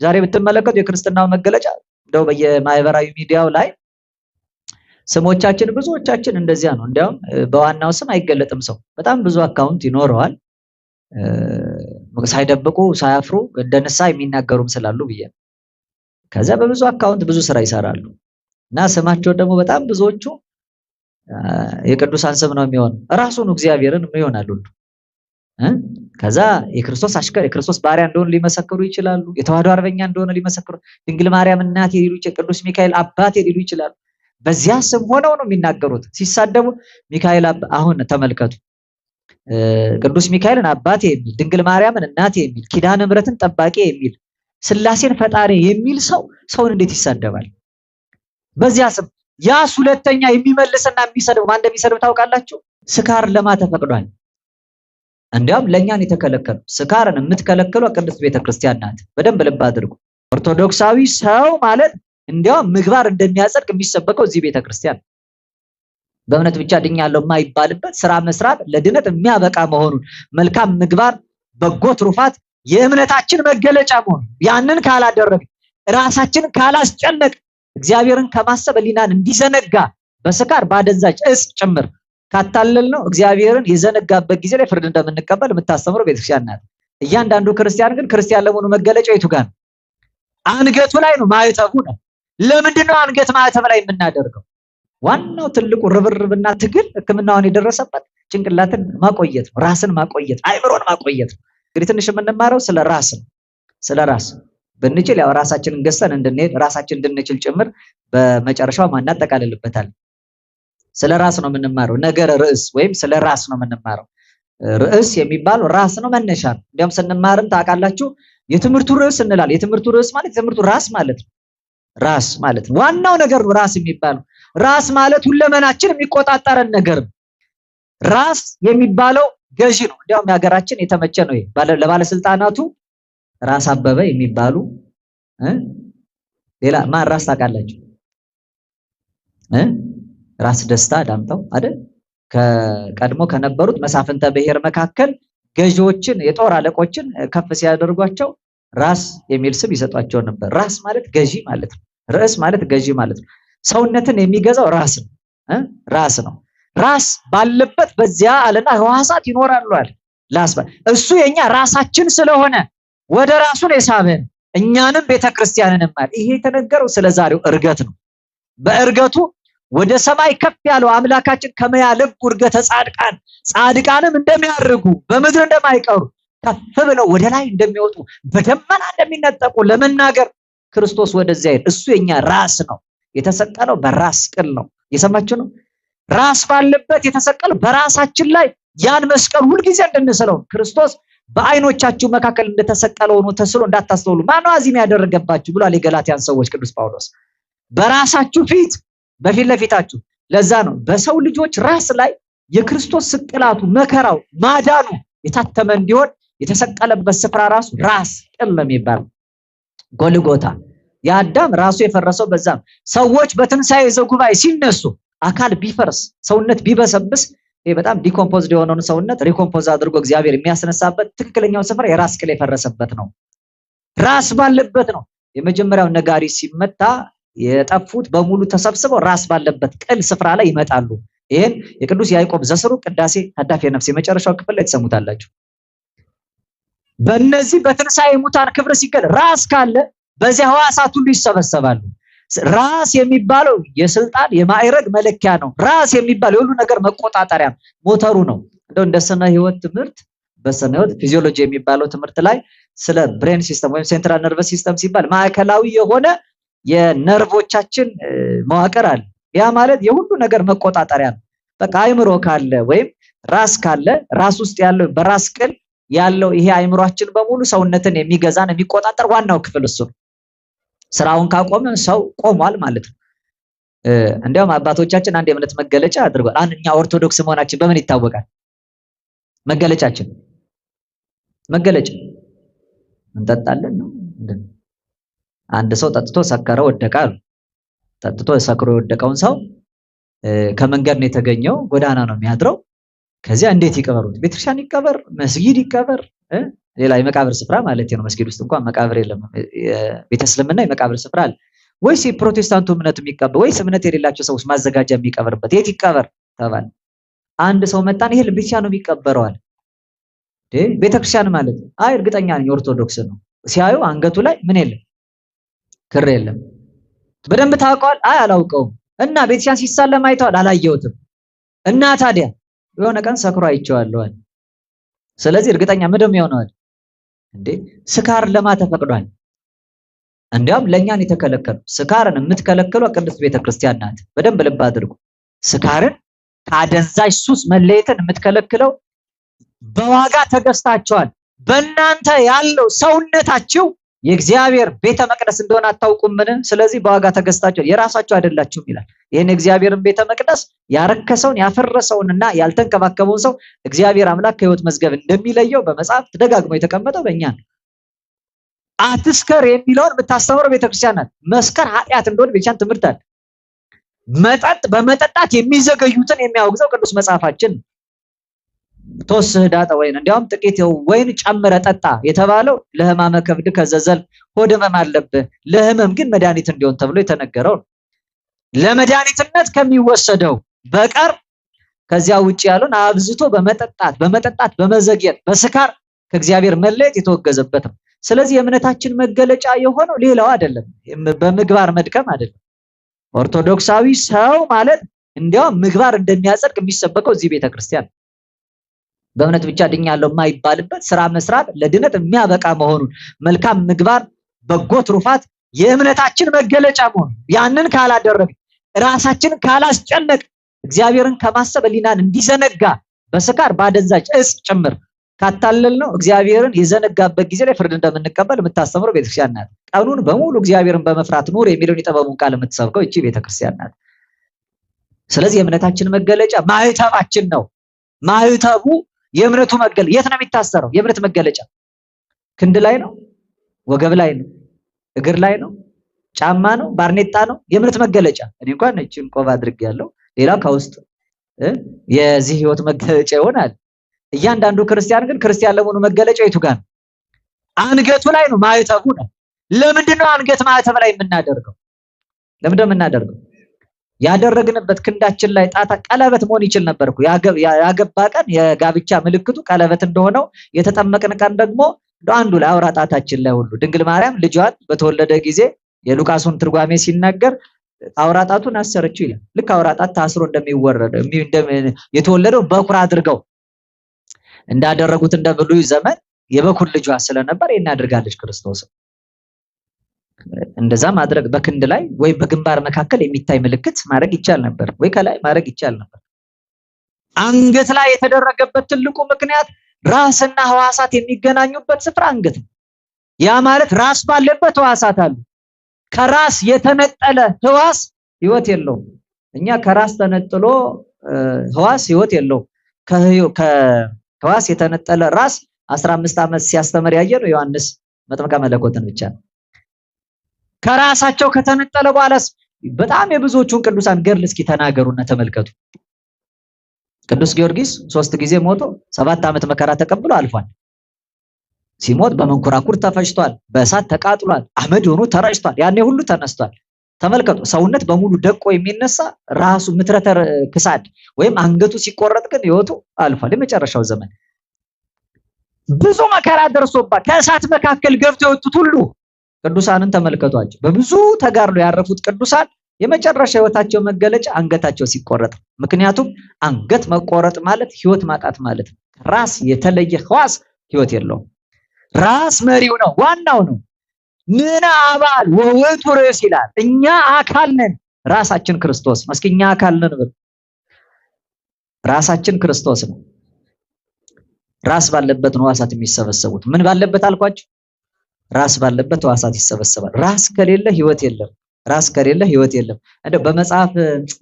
ዛሬ ብትመለከቱ የክርስትናው መገለጫ እንደው በየማህበራዊ ሚዲያው ላይ ስሞቻችን ብዙዎቻችን እንደዚያ ነው። እንዲያውም በዋናው ስም አይገለጥም ሰው በጣም ብዙ አካውንት ይኖረዋል። ሳይደብቁ ሳያፍሩ እንደነሳ የሚናገሩም ስላሉ ብዬ ከዛ በብዙ አካውንት ብዙ ስራ ይሰራሉ እና ስማቸው ደግሞ በጣም ብዙዎቹ የቅዱሳን ስም ነው የሚሆን ራሱን እግዚአብሔርን ይሆናሉ። ከዛ የክርስቶስ አሽከር የክርስቶስ ባሪያ እንደሆነ ሊመሰክሩ ይችላሉ። የተዋህዶ አርበኛ እንደሆነ ሊመሰክሩ ድንግል ማርያም እናቴ ሊሉ ይችላሉ። ቅዱስ ሚካኤል አባቴ ሊሉ ይችላሉ። በዚያ ስም ሆነው ነው የሚናገሩት። ሲሳደቡ ሚካኤል አሁን ተመልከቱ ቅዱስ ሚካኤልን አባቴ የሚል ድንግል ማርያምን እናቴ የሚል ኪዳነ ምሕረትን ጠባቂ የሚል ስላሴን ፈጣሪ የሚል ሰውን እንዴት ይሳደባል? በዚያ ስም ያስ ሁለተኛ የሚመልስና የሚሰድብ ማን እንደሚሰድብ ታውቃላችሁ? ስካር ለማ ተፈቅዷል። እንዲያውም ለኛን የተከለከሉ ስካርን የምትከለከሉ ቅድስት ቤተክርስቲያን ናት። በደንብ ልብ አድርጉ። ኦርቶዶክሳዊ ሰው ማለት እንዲያውም ምግባር እንደሚያጸድቅ የሚሰበከው እዚህ ቤተክርስቲያን በእምነት ብቻ ድኛለሁ የማይባልበት ስራ መስራት ለድነት የሚያበቃ መሆኑን መልካም ምግባር በጎ ትሩፋት የእምነታችን መገለጫ መሆኑን ያንን ካላደረግ ራሳችንን ካላስጨነቅ እግዚአብሔርን ከማሰብ ሕሊናን እንዲዘነጋ በስካር ባደንዛዥ እጽ ጭምር ካታለል ነው እግዚአብሔርን የዘነጋበት ጊዜ ላይ ፍርድ እንደምንቀበል የምታስተምረው ቤተክርስቲያን ናት። እያንዳንዱ ክርስቲያን ግን ክርስቲያን ለመሆኑ መገለጫው የቱ ጋር ነው? አንገቱ ላይ ነው፣ ማዕተቡ ነው። ለምንድን ነው አንገት ማዕተብ ላይ የምናደርገው? ዋናው ትልቁ ርብርብና ትግል ሕክምናውን የደረሰበት ጭንቅላትን ማቆየት ነው፣ ራስን ማቆየት፣ አይምሮን ማቆየት ነው። እንግዲህ ትንሽ የምንማረው ስለ ራስ ነው። ስለ ራስ ብንችል ያው ራሳችንን ገዝተን እንድንሄድ ራሳችን እንድንችል ጭምር በመጨረሻው ማናጠቃልልበታል። ስለ ራስ ነው የምንማረው። ነገረ ርዕስ ወይም ስለ ራስ ነው የምንማረው። ርዕስ የሚባለው ራስ ነው፣ መነሻ ነው። እንዲያውም ስንማርም ታውቃላችሁ የትምህርቱ ርዕስ እንላለን። የትምህርቱ ርዕስ ማለት የትምህርቱ ራስ ማለት ነው። ራስ ማለት ዋናው ነገር ነው ራስ የሚባለው። ራስ ማለት ሁለመናችን የሚቆጣጠረን ነገር ነው። ራስ የሚባለው ገዢ ነው። እንዲያውም የሀገራችን የተመቸ ነው ለባለስልጣናቱ ራስ አበበ የሚባሉ ሌላ ማን ራስ ታውቃላችሁ? ራስ ደስታ ዳምጠው አይደል? ከቀድሞ ከነበሩት መሳፍንተ ብሔር መካከል ገዢዎችን የጦር አለቆችን ከፍ ሲያደርጓቸው ራስ የሚል ስም ይሰጧቸው ነበር። ራስ ማለት ገዢ ማለት ነው። ርዕስ ማለት ገዢ ማለት ነው። ሰውነትን የሚገዛው ራስ ነው። ራስ ነው። ራስ ባለበት በዚያ አለና ህዋሳት ይኖራሉ አለ። እሱ የኛ ራሳችን ስለሆነ ወደ ራሱ ነው የሳበን፣ እኛንም ቤተክርስቲያንንም ማለት። ይሄ የተነገረው ስለ ዛሬው እርገት ነው። በእርገቱ ወደ ሰማይ ከፍ ያለው አምላካችን ከመያለብ እርገተ ጻድቃን ጻድቃንም እንደሚያርጉ በምድር እንደማይቀሩ ከፍ ብለው ወደ ላይ እንደሚወጡ በደመና እንደሚነጠቁ ለመናገር ክርስቶስ ወደዚያ ይሄድ። እሱ የኛ ራስ ነው። የተሰቀለው በራስ ቅል ነው። የሰማችሁ ነው። ራስ ባለበት የተሰቀለው በራሳችን ላይ ያን መስቀል ሁልጊዜ እንድንስለው ክርስቶስ በአይኖቻችሁ መካከል እንደተሰቀለው ሆኖ ተስሎ እንዳታስተውሉ ማነው አዚም ያደረገባችሁ ብሏል የገላትያን ሰዎች ቅዱስ ጳውሎስ። በራሳችሁ ፊት በፊት ለፊታችሁ። ለዛ ነው በሰው ልጆች ራስ ላይ የክርስቶስ ስቅላቱ መከራው ማዳኑ የታተመ እንዲሆን የተሰቀለበት ስፍራ ራሱ ራስ ቅል ነው የሚባለው። ጎልጎታ የአዳም ራሱ የፈረሰው በዛ ነው። ሰዎች በትንሣኤ ዘጉባኤ ሲነሱ አካል ቢፈርስ ሰውነት ቢበሰብስ ይሄ በጣም ዲኮምፖዝድ የሆነውን ሰውነት ሪኮምፖዝ አድርጎ እግዚአብሔር የሚያስነሳበት ትክክለኛው ስፍራ የራስ ቅል የፈረሰበት ነው። ራስ ባለበት ነው። የመጀመሪያው ነጋሪ ሲመታ የጠፉት በሙሉ ተሰብስበው ራስ ባለበት ቅል ስፍራ ላይ ይመጣሉ። ይሄን የቅዱስ ያዕቆብ ዘስሩ ቅዳሴ ታዳፊ ነፍስ የመጨረሻው ክፍል ላይ ተሰሙታላችሁ። በእነዚህ በትንሣኤ ሙታን ክብር ሲገል ራስ ካለ በዚያ ህዋሳት ሁሉ ይሰበሰባሉ። ራስ የሚባለው የስልጣን የማዕረግ መለኪያ ነው። ራስ የሚባለው የሁሉ ነገር መቆጣጠሪያ ሞተሩ ነው። እንደው እንደ ስነ ህይወት ትምህርት በስነ ህይወት ፊዚዮሎጂ የሚባለው ትምህርት ላይ ስለ ብሬን ሲስተም ወይም ሴንትራል ነርቨስ ሲስተም ሲባል ማዕከላዊ የሆነ የነርቮቻችን መዋቅር አለ። ያ ማለት የሁሉ ነገር መቆጣጠሪያ ነው። በቃ አይምሮ ካለ ወይም ራስ ካለ ራስ ውስጥ ያለው በራስ ቅል ያለው ይሄ አይምሮአችን በሙሉ ሰውነትን የሚገዛን የሚቆጣጠር ዋናው ክፍል እሱ ነው። ስራውን ካቆመ ሰው ቆሟል ማለት ነው። እንዲያውም አባቶቻችን አንድ የእምነት መገለጫ አድርጓል። እኛ ኦርቶዶክስ መሆናችን በምን ይታወቃል? መገለጫችን መገለጫ እንጠጣለን ነው። አንድ ሰው ጠጥቶ ሰከረ ወደቀ አሉ። ጠጥቶ ሰክሮ የወደቀውን ሰው ከመንገድ ነው የተገኘው፣ ጎዳና ነው የሚያድረው። ከዚያ እንዴት ይቀበሩት? ቤተክርስቲያን ይቀበር፣ መስጊድ ይቀበር፣ ሌላ የመቃብር ስፍራ ማለት ነው። መስጊድ ውስጥ እንኳን መቃብር የለም። ቤተ እስልምና የመቃብር ስፍራ አለ ወይስ የፕሮቴስታንቱ እምነት የሚቀበር ወይስ እምነት የሌላቸው ሰዎች ማዘጋጃ የሚቀበርበት የት ይቀበር ተባለ። አንድ ሰው መጣን ይሄ ብቻ ነው የሚቀበረው አለ። ቤተክርስቲያን ማለት አይ እርግጠኛ ነኝ ኦርቶዶክስ ነው። ሲያዩ አንገቱ ላይ ምን የለም ክር የለም። በደንብ ታውቀዋል? አይ አላውቀውም። እና ቤተክርስቲያን ሲሳለም አይተዋል? አላየሁትም። እና ታዲያ የሆነ ቀን ሰክሮ አይቼዋለሁ። ስለዚህ እርግጠኛ ምንም ይሆናል እንዴ? ስካር ለማ ተፈቅዷል? እንዲያውም ለኛን የተከለከለው ስካርን የምትከለክለው ቅድስት ቤተክርስቲያን ናት። በደንብ ልብ አድርጉ። ስካርን ከአደንዛዥ ሱስ መለየትን የምትከለክለው በዋጋ ተገዝታችኋል። በእናንተ ያለው ሰውነታችሁ የእግዚአብሔር ቤተ መቅደስ እንደሆነ አታውቁምን? ስለዚህ በዋጋ ተገዝታችኋል፣ የራሳችሁ አይደላችሁም ይላል። ይህን የእግዚአብሔርን ቤተ መቅደስ ያረከሰውን ያፈረሰውንና ያልተንከባከበውን ሰው እግዚአብሔር አምላክ ከሕይወት መዝገብ እንደሚለየው በመጽሐፍ ተደጋግሞ የተቀመጠው በእኛ ነው። አትስከር የሚለውን የምታስተምረው ቤተክርስቲያን ናት። መስከር ኃጢአት እንደሆነ ቤተክርስቲያን ትምህርት አለ። መጠጥ በመጠጣት የሚዘገዩትን የሚያወግዘው ቅዱስ መጽሐፋችን ነው። ተወስህ ዳጣ ወይን እንዲያውም ጥቂት ወይን ጨምረ ጠጣ የተባለው ለሕማመ ከብድ ከዘዘል ሆድ ሕመም አለብህ ለሕመም ግን መድኃኒት እንዲሆን ተብሎ የተነገረው ነው። ለመድኃኒትነት ከሚወሰደው በቀር ከዚያ ውጪ ያለውን አብዝቶ በመጠጣት በመዘግየት በስካር ከእግዚአብሔር መለየት የተወገዘበት ነው። ስለዚህ የእምነታችን መገለጫ የሆነው ሌላው አይደለም፣ በምግባር መድከም አይደለም። ኦርቶዶክሳዊ ሰው ማለት እንዲያውም ምግባር እንደሚያጸድቅ የሚሰበከው እዚህ ቤተክርስቲያን በእምነት ብቻ ድኛለሁ የማይባልበት ስራ መስራት ለድነት የሚያበቃ መሆኑን መልካም ምግባር በጎ ትሩፋት የእምነታችን መገለጫ መሆኑን ያንን ካላደረግ ራሳችንን ካላስጨነቅ እግዚአብሔርን ከማሰብ ሕሊናን እንዲዘነጋ በስካር ባደንዛዥ እጽ ጭምር ካታለል ነው እግዚአብሔርን የዘነጋበት ጊዜ ላይ ፍርድ እንደምንቀበል የምታስተምረው ቤተክርስቲያን ናት። ቀኑን በሙሉ እግዚአብሔርን በመፍራት ኑር የሚለውን የጠበቡን ቃል የምትሰብከው እቺ ቤተክርስቲያን ናት። ስለዚህ የእምነታችን መገለጫ ማህተባችን ነው። ማህተቡ የእምነቱ መገለጫ የት ነው የሚታሰረው? የእምነት መገለጫ ክንድ ላይ ነው፣ ወገብ ላይ ነው፣ እግር ላይ ነው፣ ጫማ ነው፣ ባርኔጣ ነው። የእምነት መገለጫ እኔ እንኳን እቺን ቆብ አድርጌያለሁ። ሌላ ከውስጥ የዚህ ህይወት መገለጫ ይሆናል። እያንዳንዱ ክርስቲያን ግን ክርስቲያን ለመሆኑ መገለጫው የቱ ጋር ነው? አንገቱ ላይ ነው፣ ማህተቡ ነው። ለምንድን ነው አንገት ማህተብ ላይ የምናደርገው? ለምንድን ነው የምናደርገው? ያደረግንበት ክንዳችን ላይ ጣታ ቀለበት መሆን ይችል ነበር እኮ። ያገባ ቀን የጋብቻ ምልክቱ ቀለበት እንደሆነው የተጠመቅን ቀን ደግሞ አንዱ ላይ አውራ ጣታችን ላይ ሁሉ ድንግል ማርያም ልጇን በተወለደ ጊዜ የሉቃሱን ትርጓሜ ሲናገር አውራ ጣቱን አሰረችው ይላል። ልክ አውራ ጣት ታስሮ እንደሚወረድ የተወለደው በኩር አድርገው እንዳደረጉት እንደ ብሉይ ዘመን የበኩር ልጇ ስለነበር ይሄን አድርጋለች ክርስቶስ። እንደዛ ማድረግ በክንድ ላይ ወይ በግንባር መካከል የሚታይ ምልክት ማድረግ ይቻል ነበር፣ ወይ ከላይ ማድረግ ይቻል ነበር። አንገት ላይ የተደረገበት ትልቁ ምክንያት ራስና ህዋሳት የሚገናኙበት ስፍራ አንገት ነው። ያ ማለት ራስ ባለበት ህዋሳት አሉ። ከራስ የተነጠለ ህዋስ ህይወት የለውም። እኛ ከራስ ተነጥሎ ህዋስ ህይወት የለውም። ከህዋስ የተነጠለ ራስ 15 ዓመት ሲያስተምር ያየነው ዮሐንስ መጥምቀ መለኮትን ብቻ ነው። ከራሳቸው ከተነጠለ በኋላስ በጣም የብዙዎቹን ቅዱሳን ገድል እስኪ ተናገሩና ተመልከቱ። ቅዱስ ጊዮርጊስ 3 ጊዜ ሞቶ 7 ዓመት መከራ ተቀብሎ አልፏል። ሲሞት በመንኮራኩር ተፈጭቷል፣ በእሳት ተቃጥሏል፣ አመድ ሆኖ ተረጭቷል። ያኔ ሁሉ ተነስቷል። ተመልከቱ። ሰውነት በሙሉ ደቆ የሚነሳ ራሱ ምትረተር ክሳድ ወይም አንገቱ ሲቆረጥ ግን ህይወቱ አልፏል። የመጨረሻው ዘመን ብዙ መከራ ደርሶባት ከእሳት መካከል ገብተው የወጡት ሁሉ ቅዱሳንን ተመልከቷቸው። በብዙ ተጋድሎ ያረፉት ቅዱሳን የመጨረሻ ህይወታቸው መገለጫ አንገታቸው ሲቆረጥ። ምክንያቱም አንገት መቆረጥ ማለት ህይወት ማጣት ማለት ነው። ራስ የተለየ ህዋስ ህይወት የለውም። ራስ መሪው ነው፣ ዋናው ነው። ምን አባል ወውቱ ርዕስ ይላል። እኛ አካል ነን፣ ራሳችን ክርስቶስ ነው። እስኪ እኛ አካል ነን ብሎ ራሳችን ክርስቶስ ነው። ራስ ባለበት ነው ህዋሳት የሚሰበሰቡት። ምን ባለበት አልኳችሁ? ራስ ባለበት ህዋሳት ይሰበሰባል። ራስ ከሌለ ህይወት የለም። ራስ ከሌለ ህይወት የለም። እንደው በመጽሐፍ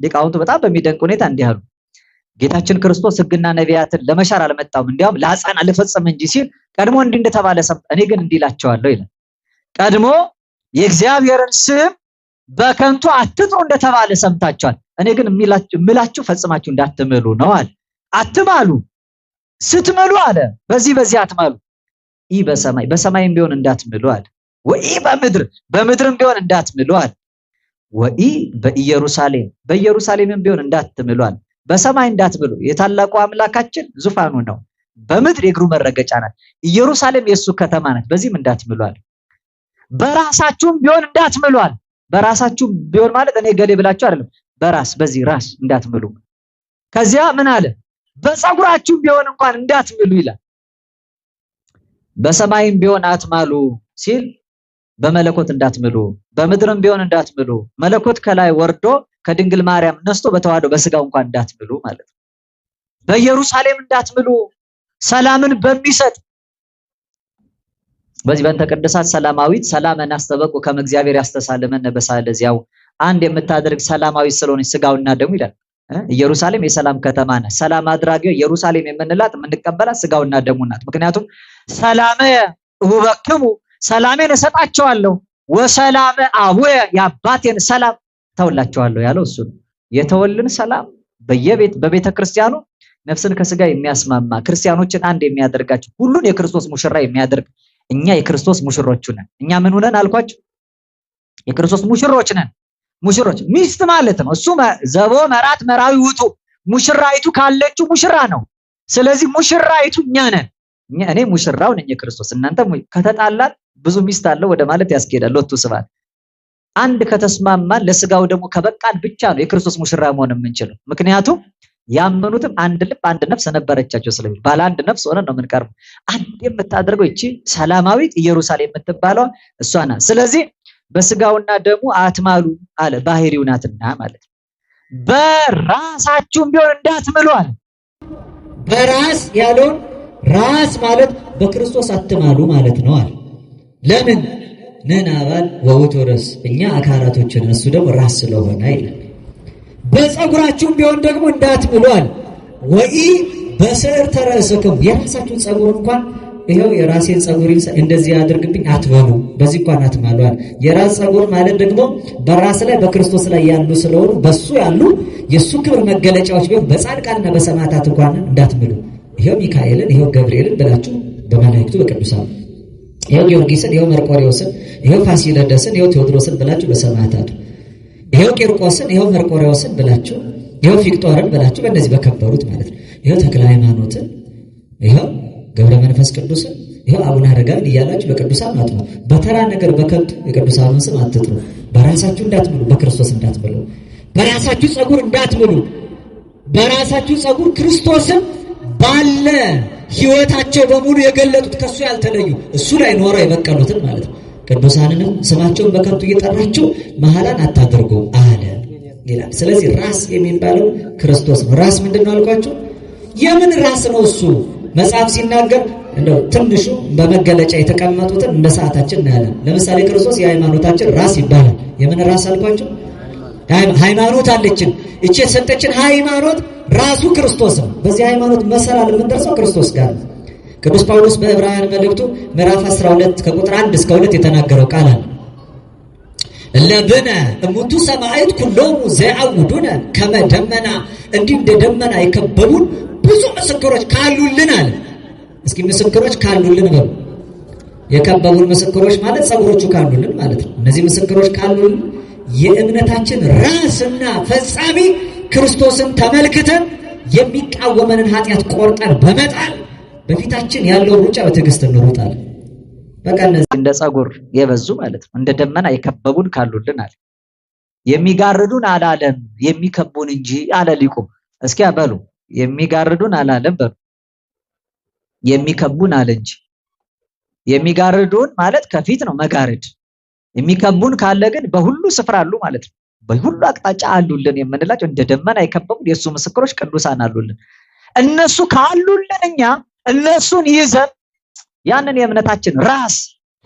ሊቃውንቱ በጣም በሚደንቅ ሁኔታ እንዲህ አሉ። ጌታችን ክርስቶስ ህግና ነቢያትን ለመሻር አልመጣም፣ እንዲያውም ላጸና ልፈጽም እንጂ ሲል ቀድሞ እንዲህ እንደተባለ እኔ ግን እንዲህ እላቸዋለሁ ይላል። ቀድሞ የእግዚአብሔርን ስም በከንቱ አትጥሩ እንደተባለ ሰምታችኋል። እኔ ግን የምላችሁ ፈጽማችሁ እንዳትምሉ ነው አለ። አትማሉ፣ ስትምሉ አለ በዚህ አትማሉ። ኢ በሰማይ በሰማይም ቢሆን እንዳትምሉ አለ። ወኢ በምድር በምድርም ቢሆን እንዳትምሉ አለ። ወኢ በኢየሩሳሌም በኢየሩሳሌምም ቢሆን እንዳትምሉ አለ። በሰማይ እንዳትምሉ የታላቁ አምላካችን ዙፋኑ ነው። በምድር የእግሩ መረገጫ ናት። ኢየሩሳሌም የሱ ከተማ ናት። በዚህም እንዳትምሉ አለ። በራሳችሁም ቢሆን እንዳትምሉ አለ። በራሳችሁም ቢሆን ማለት እኔ ገሌ ብላችሁ አይደለም። በራስ በዚህ ራስ እንዳትምሉ። ከዚያ ምን አለ? በፀጉራችሁም ቢሆን እንኳን እንዳትምሉ ይላል። በሰማይም ቢሆን አትማሉ ሲል በመለኮት እንዳትምሉ፣ በምድርም ቢሆን እንዳትምሉ። መለኮት ከላይ ወርዶ ከድንግል ማርያም ነስቶ በተዋህዶ በስጋው እንኳን እንዳትምሉ ማለት ነው። በኢየሩሳሌም እንዳትምሉ ሰላምን በሚሰጥ በዚህ በእንተ ቅድሳት ሰላማዊት ሰላምን አስተበቁ ከመ እግዚአብሔር ያስተሳልመን በሳለዚያው አንድ የምታደርግ ሰላማዊት ስለሆነች ስጋውና ደሙ ይላል። ኢየሩሳሌም የሰላም ከተማ ናት። ሰላም አድራጊው ኢየሩሳሌም የምንላት የምንቀበላት ስጋውና ደሙ ናት። ምክንያቱም ሰላም እሁበክሙ ሰላሜን እሰጣቸዋለሁ ወሰላም አቡየ የአባቴን ሰላም ተውላቸዋለሁ ያለው እሱ ነው። የተወልን ሰላም በቤተ ክርስቲያኑ ነፍስን ከስጋ የሚያስማማ ክርስቲያኖችን አንድ የሚያደርጋቸው ሁሉን የክርስቶስ ሙሽራ የሚያደርግ እኛ የክርስቶስ ሙሽሮች ነን። እኛ ምን ሆነን አልኳችሁ? የክርስቶስ ሙሽሮች ነን። ሙሽሮች ሚስት ማለት ነው። እሱ ዘቦ መራት መራዊ ውጡ ሙሽራይቱ ካለችው ሙሽራ ነው። ስለዚህ ሙሽራይቱ እኛ ነን። እኔ ሙሽራው ነኝ የክርስቶስ። እናንተ ከተጣላን ብዙ ሚስት አለው ወደ ማለት ያስኬዳል። ሎቱ ስብሐት አንድ ከተስማማን ለስጋው ደግሞ ከበቃን ብቻ ነው የክርስቶስ ሙሽራ መሆን የምንችለው። ምክንያቱም ያመኑትም አንድ ልብ አንድ ነፍስ ነበረቻቸው ስለሚል ባለ አንድ ነፍስ ሆነን ነው የምንቀርበው። አንድ የምታደርገው እቺ ሰላማዊት ኢየሩሳሌም የምትባለው እሷ ናት። ስለዚህ በስጋውና ደሙ አትማሉ አለ፣ ባህሪው ናትና ማለት ነው። በራሳችሁም ቢሆን እንዳትምሉ አለ። በራስ ያለው ራስ ማለት በክርስቶስ አትማሉ ማለት ነው አለ። ለምን ነን አባል ወውቱ ራስ እኛ አካላቶችን እሱ ደግሞ ራስ ስለሆነ ይላል። በፀጉራችሁም ቢሆን ደግሞ እንዳትምሉ አለ። ወኢ በስዕርተ ርእስክሙ የራሳችሁን ፀጉር እንኳን ይሄው የራሴን ፀጉር እንደዚህ አድርግብኝ አትበሉ፣ በዚህ እንኳን አትማሉ አለ። የራስ ፀጉር ማለት ደግሞ በራስ ላይ በክርስቶስ ላይ ያሉ ስለሆኑ በሱ ያሉ የሱ ክብር መገለጫዎች ቢሆን በጻድቃንና በሰማዕታት እንኳን እንዳትምሉ። ይሄው ሚካኤልን ይሄው ገብርኤልን ብላችሁ በመላእክቱ በቅዱሳን ይሄው ጊዮርጊስን ይሄው መርቆሬዎስን ይሄው ፋሲለደስን ይሄው ቴዎድሮስን ብላችሁ በሰማዕታቱ ይሄው ቂርቆስን ይሄው መርቆሬዎስን ብላችሁ ይሄው ፊቅጦርን ብላችሁ በእነዚህ በከበሩት ማለት ነው። ይሄው ተክለ ሃይማኖትን ይሄው ገብረ መንፈስ ቅዱስን ይሄው አቡነ አረጋዊን እያላችሁ በቅዱሳን አትምሉ። በተራ ነገር በከንቱ የቅዱሳኑን ስም አትጥሩ። በራሳችሁ እንዳትምሉ፣ በክርስቶስ እንዳትምሉ። በራሳችሁ ፀጉር እንዳትምሉ። በራሳችሁ ፀጉር ክርስቶስን ባለ ህይወታቸው በሙሉ የገለጡት ከሱ ያልተለዩ እሱ ላይ ኖረው የበቀሉትን ማለት ነው። ቅዱሳንንም ስማቸውን በከንቱ እየጠራችሁ መሐላን አታድርጉ አለ ይላል። ስለዚህ ራስ የሚባለው ክርስቶስ ነው። ራስ ምንድነው አልኳችሁ? የምን ራስ ነው እሱ? መጽሐፍ ሲናገር እንደው ትንሹ በመገለጫ የተቀመጡትን እንደ ሰዓታችን እናያለን። ለምሳሌ ክርስቶስ የሃይማኖታችን ራስ ይባላል። የምን ራስ አልኳችሁ? ሃይማኖት አለችን። እቺ የሰጠችን ሃይማኖት ራሱ ክርስቶስ ነው። በዚህ ሃይማኖት መሰላል የምንደርሰው ክርስቶስ ጋር ነው። ቅዱስ ጳውሎስ በዕብራውያን መልእክቱ ምዕራፍ 12 ከቁጥር 1 እስከ 2 የተናገረው ቃል አለ። ለብነ እሙንቱ ሰማዕት ኩሎሙ ዘያውዱነ ከመ ደመና፣ እንዲህ እንደ ደመና የከበቡን ብዙ ምስክሮች ካሉልን አለ። እስኪ ምስክሮች ካሉልን በሉ። የከበቡን ምስክሮች ማለት ፀጉሮቹ ካሉልን ማለት ነው። እነዚህ ምስክሮች ካሉልን የእምነታችን ራስና ፈጻሚ ክርስቶስን ተመልክተን የሚቃወመንን ኃጢአት ቆርጠን በመጣል በፊታችን ያለው ሩጫ በትዕግስት እንሮጣለን። በቃ እነዚህ እንደ ፀጉር የበዙ ማለት ነው። እንደ ደመና የከበቡን ካሉልን አለ። የሚጋርዱን አላለም የሚከቡን እንጂ አለ ሊቁ። እስኪ በሉ የሚጋርዱን አላለም በሉ፣ የሚከቡን አለ እንጂ። የሚጋርዱን ማለት ከፊት ነው መጋረድ። የሚከቡን ካለ ግን በሁሉ ስፍራ አሉ ማለት ነው። በሁሉ አቅጣጫ አሉልን የምንላቸው እንደ ደመና የከበቡን የእሱ ምስክሮች ቅዱሳን አሉልን። እነሱ ካሉልን እኛ እነሱን ይዘን ያንን የእምነታችን ራስ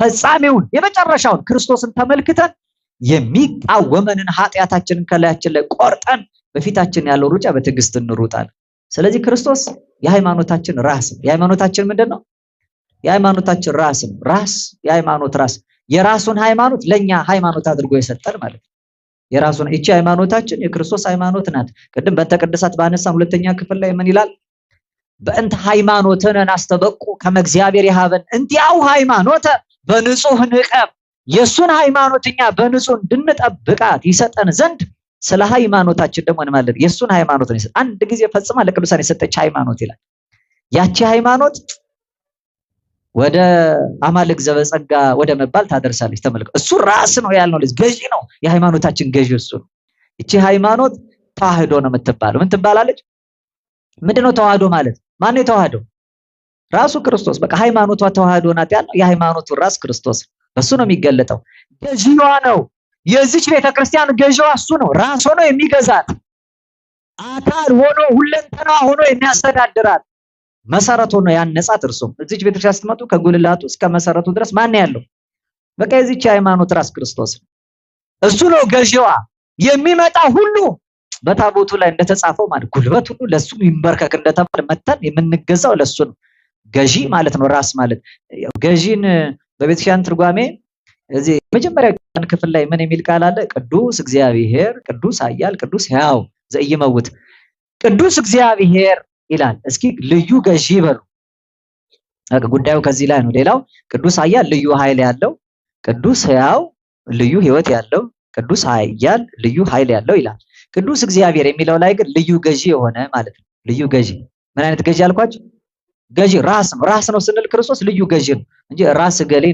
ፈጻሚውን የመጨረሻውን ክርስቶስን ተመልክተን የሚቃወመንን ኃጢአታችንን ከላያችን ላይ ቆርጠን በፊታችን ያለው ሩጫ በትዕግስት እንሩጣለን። ስለዚህ ክርስቶስ የሃይማኖታችን ራስ ነው። የሃይማኖታችን ምንድነው? የሃይማኖታችን ራስ ነው። ራስ የሃይማኖት ራስ የራሱን ሃይማኖት ለኛ ሃይማኖት አድርጎ የሰጠን ማለት ነው። የራሱን እቺ ሃይማኖታችን የክርስቶስ ሃይማኖት ናት። ቅድም በእንተ ቅድሳት ባነሳን ሁለተኛ ክፍል ላይ ምን ይላል? በእንተ ሃይማኖትን አስተበቁ ከመ እግዚአብሔር ይሃበን እንቲያው ሃይማኖተ በንጹህ ንቀብ የሱን ሃይማኖትኛ በንጹህ እንድንጠብቃት ይሰጠን ዘንድ ስለ ሃይማኖታችን ደግሞ እንማለን። የሱን ሃይማኖትን ይሰጥ አንድ ጊዜ ፈጽማ ለቅዱሳን የሰጠች ሃይማኖት ይላል። ያቺ ሃይማኖት ወደ አማልክ ዘበጸጋ ወደ መባል ታደርሳለች። ተመልከቱ፣ እሱ ራስ ነው ያልነው ልጅ ገዢ ነው። የሃይማኖታችን ገዢ እሱ ነው። እቺ ሃይማኖት ተዋህዶ ነው የምትባለው። ምን ትባላለች? ምንድነው ተዋህዶ ማለት? ማን ነው ተዋህዶ? ራሱ ክርስቶስ። በቃ ሃይማኖቷ ተዋህዶ ናት ያልነው የሃይማኖቱ ራስ ክርስቶስ በሱ ነው የሚገለጠው። ገዢዋ ነው። የዚች ቤተክርስቲያን ገዢዋ እሱ ነው። ራስ ሆኖ የሚገዛት አካል ሆኖ ሁለንተና ሆኖ የሚያስተዳድራት መሰረቱ ነው ያነጻት እርሱ። እዚች ቤተክርስቲያን ስትመጡ ከጉልላቱ እስከ መሰረቱ ድረስ ማን ያለው? በቃ የዚች ሃይማኖት ራስ ክርስቶስ እሱ ነው ገዢዋ። የሚመጣ ሁሉ በታቦቱ ላይ እንደተጻፈው ማለት ጉልበት ሁሉ ለሱ ይንበርከክ እንደተባለ መተን የምንገዛው ለሱ ነው። ገዢ ማለት ነው ራስ ማለት። ገዢን በቤተክርስቲያን ትርጓሜ እዚህ መጀመሪያ ክፍል ላይ ምን የሚል ቃል አለ? ቅዱስ እግዚአብሔር ቅዱስ ኃያል ቅዱስ ሕያው ዘኢይመውት ቅዱስ እግዚአብሔር ይላል። እስኪ ልዩ ገዢ በሉ። ጉዳዩ ከዚህ ላይ ነው። ሌላው ቅዱስ ኃያል ልዩ ኃይል ያለው፣ ቅዱስ ሕያው ልዩ ሕይወት ያለው፣ ቅዱስ ኃያል ልዩ ኃይል ያለው ይላል። ቅዱስ እግዚአብሔር የሚለው ላይ ግን ልዩ ገዢ የሆነ ማለት ነው። ልዩ ገዢ ምን አይነት ገዢ አልኳችሁ? ገዢ ራስ ነው። ራስ ነው ስንል ክርስቶስ ልዩ ገዢ ነው እንጂ ራስ ገሌ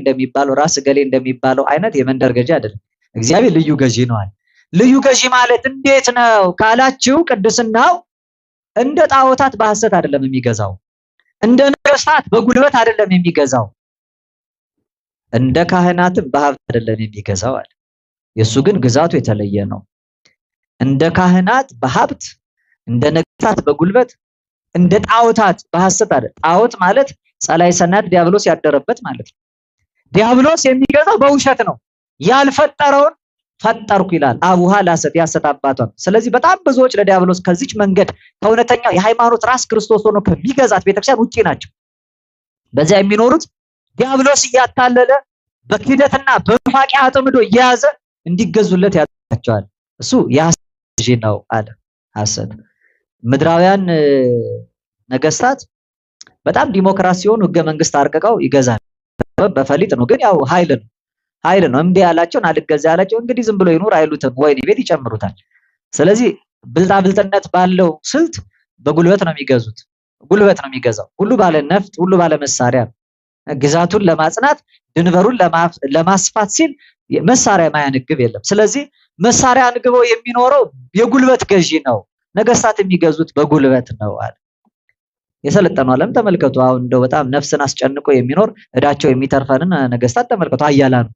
እንደሚባለው አይነት የመንደር ገዢ አይደለም። እግዚአብሔር ልዩ ገዢ ነው አለ። ልዩ ገዢ ማለት እንዴት ነው ካላችሁ ቅድስናው እንደ ጣዖታት በሐሰት አይደለም የሚገዛው፣ እንደ ነገስታት በጉልበት አይደለም የሚገዛው፣ እንደ ካህናትም በሀብት አይደለም የሚገዛው አለ። የሱ ግን ግዛቱ የተለየ ነው። እንደ ካህናት በሀብት፣ እንደ ነገስታት በጉልበት፣ እንደ ጣዖታት በሐሰት አይደለም። ጣዖት ማለት ጸላይ ሰናት ዲያብሎስ ያደረበት ማለት ነው። ዲያብሎስ የሚገዛው በውሸት ነው። ያልፈጠረውን ፈጠርኩ ይላል አቡሃ ላሰት ያሰት አባቷ። ስለዚህ በጣም ብዙዎች ለዲያብሎስ ከዚች መንገድ ከእውነተኛው የሃይማኖት ራስ ክርስቶስ ሆኖ ከሚገዛት ቤተክርስቲያን ውጪ ናቸው። በዚያ የሚኖሩት ዲያብሎስ እያታለለ በክህደትና በኑፋቄ አጥምዶ እየያዘ እንዲገዙለት ያደርጋቸዋል። እሱ የሐሰት ገዢ ነው አለ። ሐሰት ምድራውያን ነገስታት በጣም ዲሞክራሲውን ህገ መንግስት አርቀቀው ይገዛል። በፈሊጥ ነው ግን ያው ኃይል ነው። እምቢ ያላቸውን አልገዛ ያላቸው እንግዲህ ዝም ብሎ ይኑር አይሉትም፣ ወይኔ ቤት ይጨምሩታል። ስለዚህ ብልጣብልጥነት ባለው ስልት በጉልበት ነው የሚገዙት። ጉልበት ነው የሚገዛው። ሁሉ ባለ ነፍጥ፣ ሁሉ ባለ መሳሪያ ግዛቱን ለማጽናት ድንበሩን ለማስፋት ሲል መሳሪያ ማያንግብ የለም። ስለዚህ መሳሪያ አንግበው የሚኖረው የጉልበት ገዢ ነው። ነገስታት የሚገዙት በጉልበት ነው አለ። የሰለጠነው ዓለም ተመልከቱ። አሁን እንደው በጣም ነፍስን አስጨንቆ የሚኖር እዳቸው የሚተርፈንን ነገስታት ተመልከቱ። አያላን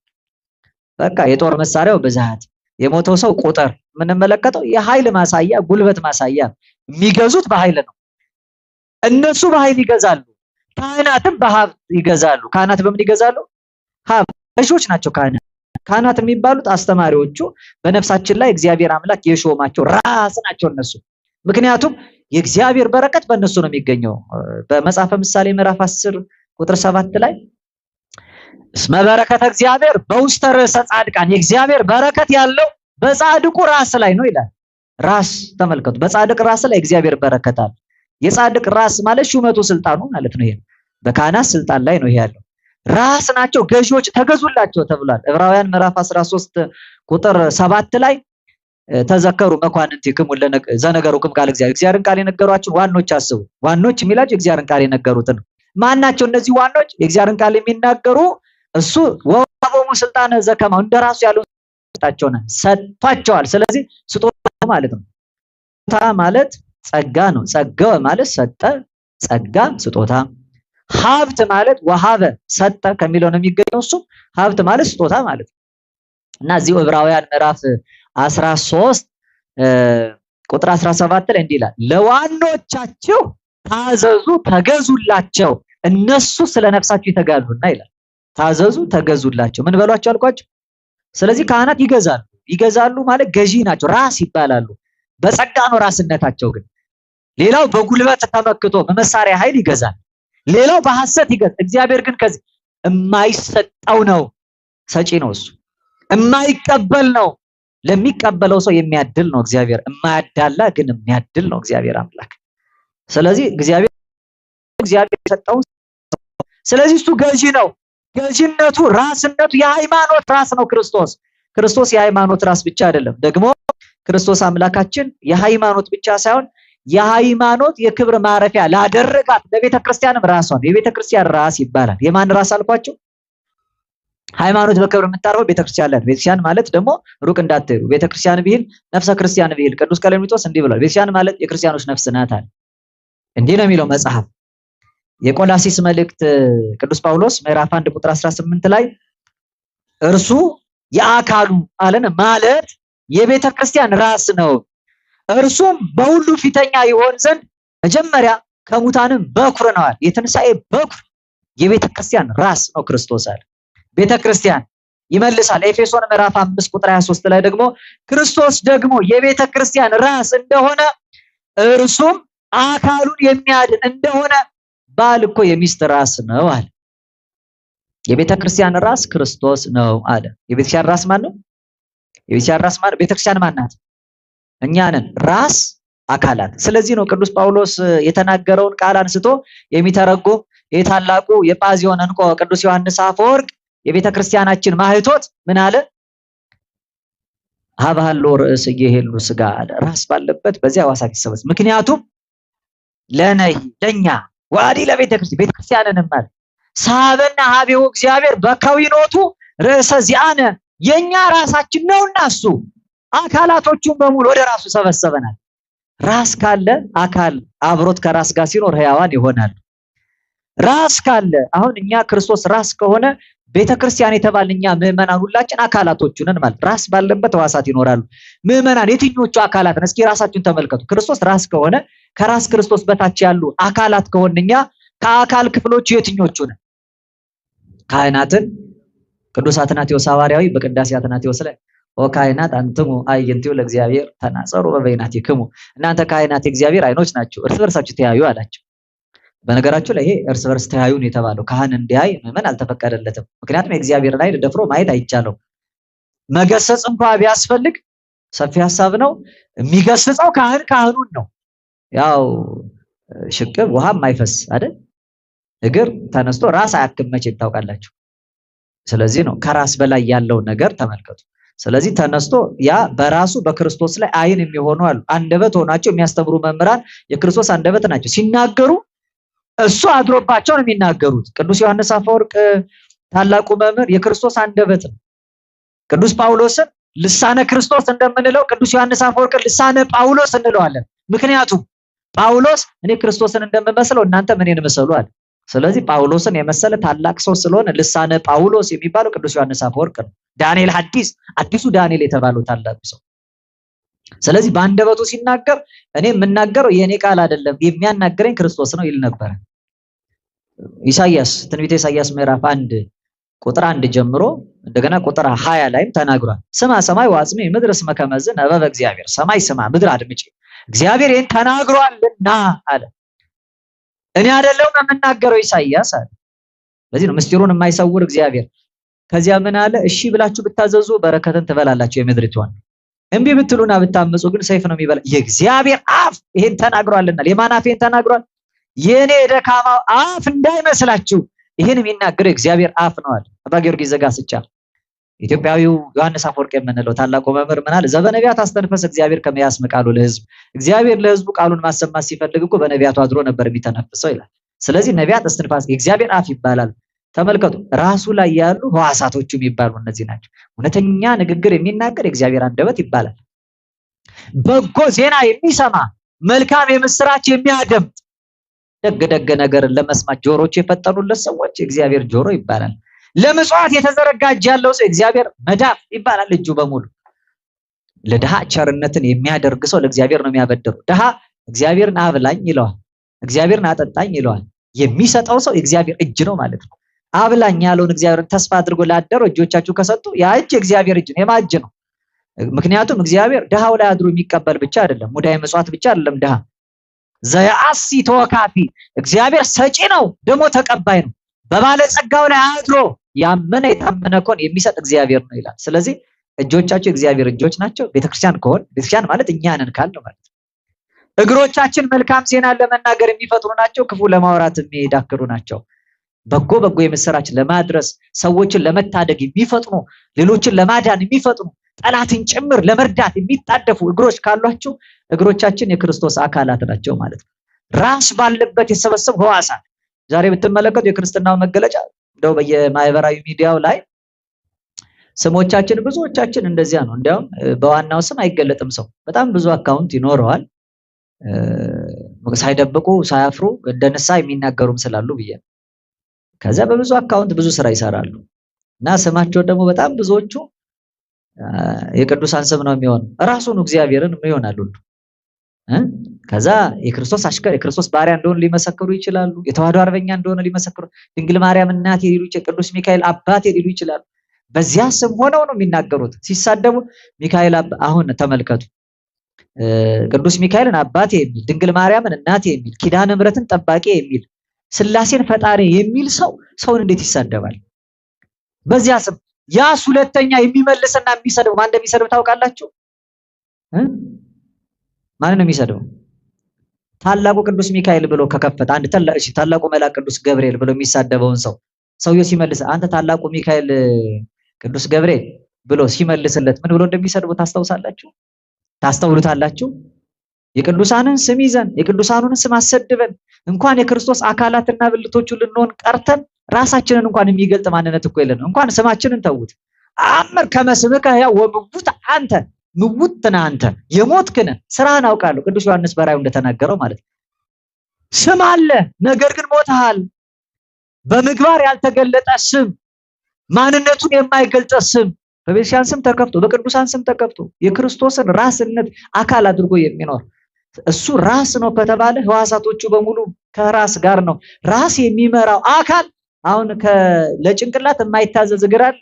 በቃ የጦር መሳሪያው ብዛት፣ የሞተው ሰው ቁጥር የምንመለከተው የኃይል ማሳያ፣ ጉልበት ማሳያ። የሚገዙት በኃይል ነው። እነሱ በኃይል ይገዛሉ። ካህናትም በሀብት ይገዛሉ። ካህናት በምን ይገዛሉ? ሀብት። ገዢዎች ናቸው ካህናት የሚባሉት አስተማሪዎቹ፣ በነፍሳችን ላይ እግዚአብሔር አምላክ የሾማቸው ራስ ናቸው እነሱ። ምክንያቱም የእግዚአብሔር በረከት በእነሱ ነው የሚገኘው። በመጽሐፈ ምሳሌ ምዕራፍ 10 ቁጥር 7 ላይ እስመ በረከተ እግዚአብሔር በውስተ ርእሰ ጻድቃን፣ የእግዚአብሔር በረከት ያለው በጻድቁ ራስ ላይ ነው ይላል። ራስ ተመልከቱ። በጻድቅ ራስ ላይ እግዚአብሔር በረከት አለ። የጻድቅ ራስ ማለት ሹመቱ ስልጣኑ ማለት ነው። ይሄ በካህናት ስልጣን ላይ ነው ይሄ ያለው። ራስ ናቸው፣ ገዢዎች ተገዙላቸው ተብሏል። ዕብራውያን ምዕራፍ 13 ቁጥር 7 ላይ ተዘከሩ መኳንንቲክሙ ዘነገሩክም ቃል እግዚአብሔርን ቃል የነገሯችሁን ዋኖች አስቡ። ዋኖች የሚላቸው የእግዚአብሔርን ቃል የነገሩትን ማን ናቸው? እነዚህ ዋኖች የእግዚአብሔርን ቃል የሚናገሩ እሱ ወወሀቦሙ ስልጣነ ዘከማሁ እንደራሱ ያለውን ሰጥቷቸዋል። ስለዚህ ስጦታ ማለት ነው። ስጦታ ማለት ጸጋ ነው። ጸጋ ማለት ሰጠ፣ ጸጋ ስጦታ። ሀብት ማለት ወሀበ ሰጠ ከሚለው ነው የሚገኘው። እሱ ሀብት ማለት ስጦታ ማለት ነው። እና እዚሁ ዕብራውያን ምዕራፍ 13 ቁጥር 17 ላይ እንዲህ ይላል፣ ለዋኖቻችሁ ታዘዙ ተገዙላቸው፣ እነሱ ስለነፍሳችሁ ይተጋሉና ይላል። ታዘዙ ተገዙላቸው። ምን በሏቸው አልኳችሁ? ስለዚህ ካህናት ይገዛሉ ማለት ገዢ ናቸው፣ ራስ ይባላሉ። በጸጋ ነው ራስነታቸው። ግን ሌላው በጉልበት ተመክቶ በመሳሪያ ኃይል ይገዛል። ሌላው በሐሰት ይገዛል። እግዚአብሔር ግን ከዚህ የማይሰጠው ነው፣ ሰጪ ነው። እሱ የማይቀበል ነው፣ ለሚቀበለው ሰው የሚያድል ነው እግዚአብሔር። የማያዳላ ግን የሚያድል ነው እግዚአብሔር አምላክ። ስለዚህ እግዚአብሔር እግዚአብሔር የሰጠው። ስለዚህ እሱ ገዢ ነው። ገዢነቱ፣ ራስነቱ የሃይማኖት ራስ ነው ክርስቶስ። ክርስቶስ የሃይማኖት ራስ ብቻ አይደለም፣ ደግሞ ክርስቶስ አምላካችን የሃይማኖት ብቻ ሳይሆን የሃይማኖት የክብር ማረፊያ ላደረጋት ለቤተ ክርስቲያንም ራሷ ነው። የቤተ ክርስቲያን ራስ ይባላል። የማን ራስ አልኳቸው? ሃይማኖት በክብር የምታርፈው ቤተክርስቲያን ላይ። ቤተክርስቲያን ማለት ደግሞ ሩቅ እንዳትሄዱ፣ ቤተክርስቲያን ቢል ነፍሰ ክርስቲያን ቢል ቅዱስ ቀሌምንጦስ እንዲህ ብሏል። ቤተክርስቲያን ማለት የክርስቲያኖች ነፍስ ናት አለ። እንዲህ ነው የሚለው መጽሐፍ። የቆላሲስ መልእክት ቅዱስ ጳውሎስ ምዕራፍ 1 ቁጥር 18 ላይ እርሱ የአካሉ አለን ማለት የቤተክርስቲያን ራስ ነው። እርሱም በሁሉ ፊተኛ ይሆን ዘንድ መጀመሪያ ከሙታንም በኩር ነው አለ። የትንሣኤ በኩር የቤተክርስቲያን ራስ ነው ክርስቶስ አለ። ቤተክርስቲያን ይመልሳል። ኤፌሶን ምዕራፍ 5 ቁጥር 23 ላይ ደግሞ ክርስቶስ ደግሞ የቤተክርስቲያን ራስ እንደሆነ እርሱም አካሉን የሚያድን እንደሆነ ባል እኮ የሚስት ራስ ነው አለ። የቤተክርስቲያን ራስ ክርስቶስ ነው አለ። የቤተክርስቲያን ራስ ማን ነው? የቤተክርስቲያን ራስ ማን? ቤተክርስቲያን ማን ናት? እኛ ነን። ራስ አካላት። ስለዚህ ነው ቅዱስ ጳውሎስ የተናገረውን ቃል አንስቶ የሚተረጉም የታላቁ የጳዚዮን እንቆ ቅዱስ ዮሐንስ አፈወርቅ የቤተክርስቲያናችን ማህቶት ምን አለ? ሀባሎ ርዕስ እየሄሉ ስጋ አለ። ራስ ባለበት በዚያ ዋሳት ይሰበስ። ምክንያቱም ለነይ ለኛ ዋዲ ቤተክርስቲያንንም ማለት ሳበና ሀቤው እግዚአብሔር በከዊኖቱ ርዕሰ ዚአነ የኛ ራሳችን ነውና እሱ አካላቶቹን በሙሉ ወደ ራሱ ሰበሰበናል። ራስ ካለ አካል አብሮት ከራስ ጋር ሲኖር ህያዋን ይሆናል። ራስ ካለ አሁን እኛ ክርስቶስ ራስ ከሆነ ቤተክርስቲያን የተባልን እኛ ምዕመናን ሁላችን አካላቶቹ ነን ማለት። ራስ ባለበት ህዋሳት ይኖራሉ። ምዕመናን የትኞቹ አካላት ነን? እስኪ ራሳችሁን ተመልከቱ። ክርስቶስ ራስ ከሆነ ከራስ ክርስቶስ በታች ያሉ አካላት ከሆነ እኛ ከአካል ክፍሎቹ የትኞቹ ነን? ካህናትን ቅዱስ አትናቴዎስ ሐዋርያዊ በቅዳሴ አትናቴዎስ ላይ ኦ ካህናት አንትሙ አዕይንቲሁ ለእግዚአብሔር ተናጸሩ በበይናቲክሙ፣ እናንተ ካህናት የእግዚአብሔር አይኖች ናቸው፣ እርስ በርሳችሁ ተያዩ አላቸው። በነገራችሁ ላይ ይሄ እርስ በርስ ተያዩን የተባለው ካህን እንዲያይ ምዕመን አልተፈቀደለትም። ምክንያቱም የእግዚአብሔርን ኃይል ደፍሮ ማየት አይቻለው። መገሰጽ እንኳን ቢያስፈልግ ሰፊ ሐሳብ ነው። የሚገስጸው ካህኑን ነው። ያው ሽቅብ ውሃ ማይፈስ አይደል? እግር ተነስቶ ራስ አያክም መቼ ታውቃላችሁ? ስለዚህ ነው ከራስ በላይ ያለው ነገር ተመልከቱ። ስለዚህ ተነስቶ ያ በራሱ በክርስቶስ ላይ አይን የሚሆኑ አሉ። አንደበት ሆናቸው የሚያስተምሩ መምህራን የክርስቶስ አንደበት ናቸው። ሲናገሩ እሱ አድሮባቸው ነው የሚናገሩት። ቅዱስ ዮሐንስ አፈወርቅ ታላቁ መምህር የክርስቶስ አንደበት ነው። ቅዱስ ጳውሎስን ልሳነ ክርስቶስ እንደምንለው ቅዱስ ዮሐንስ አፈወርቅ ልሳነ ጳውሎስ እንለዋለን። ምክንያቱም ጳውሎስ እኔ ክርስቶስን እንደምመስለው እናንተ እኔን ምሰሉ አለ። ስለዚህ ጳውሎስን የመሰለ ታላቅ ሰው ስለሆነ ልሳነ ጳውሎስ የሚባለው ቅዱስ ዮሐንስ አፈወርቅ ነው። ዳንኤል አዲሱ ዳንኤል የተባለው ታላቅ ሰው። ስለዚህ በአንደበቱ ሲናገር እኔ የምናገረው የኔ ቃል አይደለም የሚያናገረኝ ክርስቶስ ነው ይል ነበር። ኢሳይያስ ትንቢተ ኢሳይያስ ምዕራፍ 1 ቁጥር 1 ጀምሮ እንደገና ቁጥር 20 ላይም ተናግሯል። ስማ ሰማይ ወአጽሜ ምድር እስመ ከመዝ ነበበ እግዚአብሔር፣ ሰማይ ስማ ምድር አድምጪ እግዚአብሔር ይህን ተናግሯልና አለ። እኔ አይደለሁም የምናገረው ኢሳይያስ አለ። ስለዚህ ነው ምስጢሩን የማይሰውር እግዚአብሔር። ከዚያ ምን አለ? እሺ ብላችሁ ብታዘዙ በረከትን ትበላላችሁ የምድሪቷን፣ እምቢ ብትሉና ብታመጹ ግን ሰይፍ ነው የሚበላ። የእግዚአብሔር አፍ ይሄን ተናግሯልና። የማን አፍ ይሄን ተናግሯል? የኔ ደካማው አፍ እንዳይመስላችሁ ይሄን የሚናገረው እግዚአብሔር አፍ ነው አለ አባ ጊዮርጊስ ዘጋስጫ። ኢትዮጵያዊው ዮሐንስ አፈወርቅ የምንለው ታላቁ መምህር ምን አለ? ዘበነቢያት አስተንፈሰ እግዚአብሔር ከመ ያስምዕ ቃሉ ለሕዝብ። እግዚአብሔር ለሕዝቡ ቃሉን ማሰማት ሲፈልግ እኮ በነቢያቱ አድሮ ነበር የሚተነፍሰው ይላል። ስለዚህ ነቢያት እስትንፋስ የእግዚአብሔር አፍ ይባላል። ተመልከቱ፣ ራሱ ላይ ያሉ ህዋሳቶቹ የሚባሉ እነዚህ ናቸው። እውነተኛ ንግግር የሚናገር የእግዚአብሔር አንደበት ይባላል። በጎ ዜና የሚሰማ መልካም የምስራች የሚያደምጥ ደግ ነገርን ለመስማት ጆሮች የፈጠኑለት ሰዎች የእግዚአብሔር ጆሮ ይባላል። ለምጽዋት የተዘረጋ እጅ ያለው ሰው የእግዚአብሔር መዳፍ ይባላል። እጁ በሙሉ ለድሃ ቸርነትን የሚያደርግ ሰው ለእግዚአብሔር ነው የሚያበድረው። ድሃ እግዚአብሔርን አብላኝ ይለዋል፣ እግዚአብሔርን አጠጣኝ ይለዋል። የሚሰጠው ሰው የእግዚአብሔር እጅ ነው ማለት ነው። አብላኝ ያለውን እግዚአብሔርን ተስፋ አድርጎ ላደረው እጆቻችሁ ከሰጡ ያ እጅ የእግዚአብሔር እጅ ነው፣ የማጅ ነው። ምክንያቱም እግዚአብሔር ድሃው ላይ አድሮ የሚቀበል ብቻ አይደለም፣ ሙዳየ ምጽዋት ብቻ አይደለም። ድሃ ዘያሲ ተወካፊ እግዚአብሔር ሰጪ ነው፣ ደግሞ ተቀባይ ነው። በባለጸጋው ላይ አድሮ ያመነ የታመነ ኮን የሚሰጥ እግዚአብሔር ነው ይላል። ስለዚህ እጆቻችሁ እግዚአብሔር እጆች ናቸው። ቤተክርስቲያን ከሆነ ቤተክርስቲያን ማለት እኛ ነን ካልን ማለት ነው። እግሮቻችን መልካም ዜናን ለመናገር የሚፈጥኑ ናቸው፣ ክፉ ለማውራት የሚዳክሩ ናቸው። በጎ የምስራች ለማድረስ ሰዎችን ለመታደግ የሚፈጥኑ፣ ሌሎችን ለማዳን የሚፈጥኑ፣ ጠላትን ጭምር ለመርዳት የሚጣደፉ እግሮች ካሏቸው እግሮቻችን የክርስቶስ አካላት ናቸው ማለት ነው። ራስ ባለበት የሰበሰቡ ሕዋሳት ዛሬ ብትመለከቱ የክርስትናው መገለጫ እንደው በየማህበራዊ ሚዲያው ላይ ስሞቻችን ብዙዎቻችን እንደዚያ ነው። እንዲያውም በዋናው ስም አይገለጥም ሰው በጣም ብዙ አካውንት ይኖረዋል። ሳይደብቁ ሳያፍሩ እንደነሳ የሚናገሩም ስላሉ ብዬ ከዛ በብዙ አካውንት ብዙ ስራ ይሰራሉ እና ስማቸው ደግሞ በጣም ብዙዎቹ የቅዱሳን ስም ነው የሚሆን ራሱን እግዚአብሔርን ይሆናሉ። ከዛ የክርስቶስ አሽከር የክርስቶስ ባሪያ እንደሆነ ሊመሰክሩ ይችላሉ። የተዋህዶ አርበኛ እንደሆነ ሊመሰክሩ፣ ድንግል ማርያም እናቴ ሊሉ ይችላሉ። ቅዱስ ሚካኤል አባቴ ሊሉ ይችላሉ። በዚያ ስም ሆነው ነው የሚናገሩት። ሲሳደቡ ሚካኤል አሁን ተመልከቱ፣ ቅዱስ ሚካኤልን አባቴ የሚል፣ ድንግል ማርያምን እናቴ የሚል፣ ኪዳነ ምሕረትን ጠባቂ የሚል፣ ስላሴን ፈጣሪ የሚል ሰውን እንዴት ይሳደባል? በዚያ ስም ያስ ሁለተኛ የሚመልስና የሚሰድብ ማን እንደሚሰድብ ታውቃላችሁ? ማን ነው የሚሰድበው? ታላቁ ቅዱስ ሚካኤል ብሎ ከከፈተ አንድ ታላቁ መልአክ ቅዱስ ገብርኤል ብሎ የሚሳደበውን ሰውየው ሲመልስ አንተ ታላቁ ሚካኤል ቅዱስ ገብርኤል ብሎ ሲመልስለት ምን ብሎ እንደሚሰድበው ታስታውሳላችሁ? ታስተውሉታላችሁ? የቅዱሳንን ስም ይዘን የቅዱሳኑን ስም አሰድበን እንኳን የክርስቶስ አካላትና ብልቶቹ ልንሆን ቀርተን ራሳችንን እንኳን የሚገልጥ ማንነት እኮ የለንም። እንኳን ስማችንን ተውት። አምር ከመስብከ ሕያው ወምውት አንተ ምውትና አንተ የሞትክነ ስራህን አውቃለሁ። ቅዱስ ዮሐንስ በራእዩ እንደተናገረው ማለት ነው። ስም አለ፣ ነገር ግን ሞተሃል። በምግባር ያልተገለጠ ስም፣ ማንነቱን የማይገልጥ ስም በቤተክርስቲያን ስም ተከፍቶ በቅዱሳን ስም ተከፍቶ የክርስቶስን ራስነት አካል አድርጎ የሚኖር እሱ ራስ ነው ከተባለ ሕዋሳቶቹ በሙሉ ከራስ ጋር ነው። ራስ የሚመራው አካል አሁን ለጭንቅላት የማይታዘዝ እግር አለ።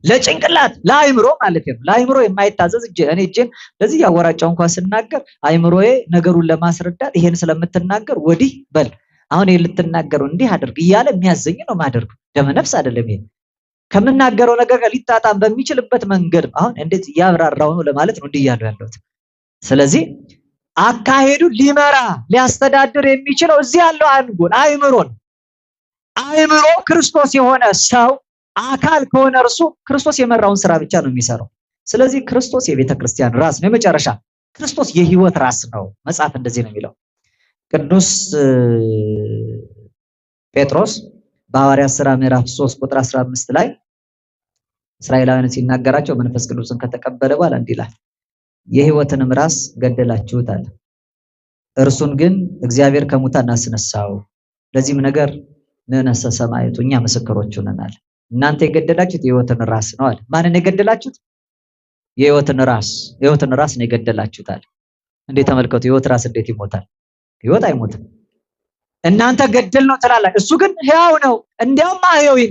ለጭንቅላት ለአይምሮ ማለት ነው። ለአይምሮ የማይታዘዝ እኔ እጄን ለዚህ ያወራጫው እንኳን ስናገር አይምሮዬ ነገሩን ለማስረዳት ይሄን ስለምትናገር ወዲህ በል አሁን ይሄን ልትናገረው እንዲህ አድርግ እያለ የሚያዘኝ ነው ማደርግ። ደመነፍስ አይደለም ይሄ ከምናገረው ነገር ጋር ሊጣጣም በሚችልበት መንገድ አሁን እንዴት ያብራራው ነው ለማለት ነው እንዲህ ያለው ያለሁት። ስለዚህ አካሄዱ ሊመራ ሊያስተዳድር የሚችለው እዚህ ያለው አንጎል አይምሮ ክርስቶስ የሆነ ሰው አካል ከሆነ እርሱ ክርስቶስ የመራውን ስራ ብቻ ነው የሚሰራው። ስለዚህ ክርስቶስ የቤተ ክርስቲያን ራስ ነው። የመጨረሻ ክርስቶስ የህይወት ራስ ነው። መጽሐፍ እንደዚህ ነው የሚለው። ቅዱስ ጴጥሮስ በሐዋርያት ሥራ ምዕራፍ 3 ቁጥር 15 ላይ እስራኤላውያንን ሲናገራቸው መንፈስ ቅዱስን ከተቀበለ በኋላ እንዲህ ይላል፣ የህይወትንም ራስ ገደላችሁት አለ። እርሱን ግን እግዚአብሔር ከሙታን አስነሳው። ለዚህም ነገር ንሕነሰ ሰማዕቱ እኛ ምስክሮች ሆነናል። እናንተ የገደላችሁት የህይወትን ራስ ነው አለ። ማንን የገደላችሁት? የህይወትን ራስ ነው የገደላችሁት አለ። እንዴት ተመልከቱ፣ የህይወት ራስ እንዴት ይሞታል? ህይወት አይሞትም። እናንተ ገደል ነው ትላላችሁ፣ እሱ ግን ሕያው ነው፣ እንዲያውም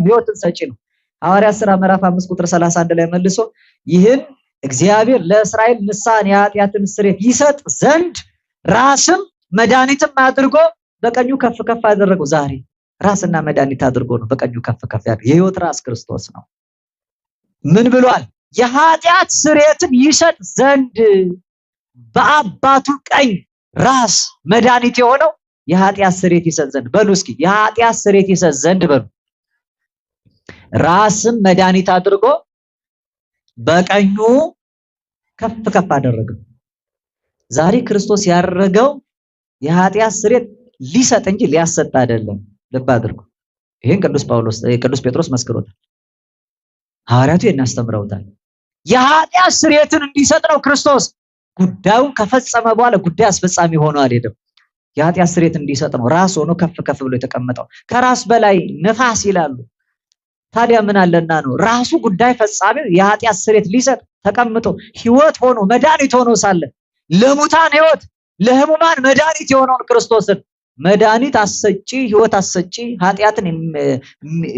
ህይወትን ሰጪ ነው። ሐዋርያት ሥራ ምዕራፍ 5 ቁጥር 31 ላይ መልሶ ይህን እግዚአብሔር ለእስራኤል ንስሐን የኃጢአትን ስርየት ይሰጥ ዘንድ ራስም መድኃኒትም አድርጎ በቀኙ ከፍ ከፍ አደረገው። ዛሬ ራስና መድኃኒት አድርጎ ነው በቀኙ ከፍ ከፍ ያደረገው። የህይወት ራስ ክርስቶስ ነው። ምን ብሏል? የኃጢአት ስርየትን ይሰጥ ዘንድ በአባቱ ቀኝ ራስ መድኃኒት የሆነው የኃጢአት ስርየት ይሰጥ ዘንድ በሉ እስኪ የኃጢአት ስርየት ይሰጥ ዘንድ በሉ። ራስም መድኃኒት አድርጎ በቀኙ ከፍ ከፍ አደረገው። ዛሬ ክርስቶስ ያደረገው የኃጢአት ስርየት ሊሰጥ እንጂ ሊያሰጥ አይደለም። ልብ አድርጉ። ይሄን ቅዱስ ጴጥሮስ መስክሮታል። ሐዋርያቱ እናስተምረውታል። የኃጢአት ስርየትን እንዲሰጥ ነው ክርስቶስ። ጉዳዩን ከፈጸመ በኋላ ጉዳይ አስፈጻሚ ሆኖ አልሄደም። የኃጢአት ስርየት እንዲሰጥ ነው ራስ ሆኖ ከፍ ከፍ ብሎ የተቀመጠው። ከራስ በላይ ነፋስ ይላሉ። ታዲያ ምን አለና ነው ራሱ ጉዳይ ፈጻሚው የኃጢአት ስርየት ሊሰጥ ተቀምጦ ህይወት ሆኖ መድኃኒት ሆኖ ሳለ ለሙታን ህይወት ለህሙማን መድኃኒት የሆነውን ክርስቶስን መድኃኒት አሰጪ ህይወት አሰጪ ኃጢአትን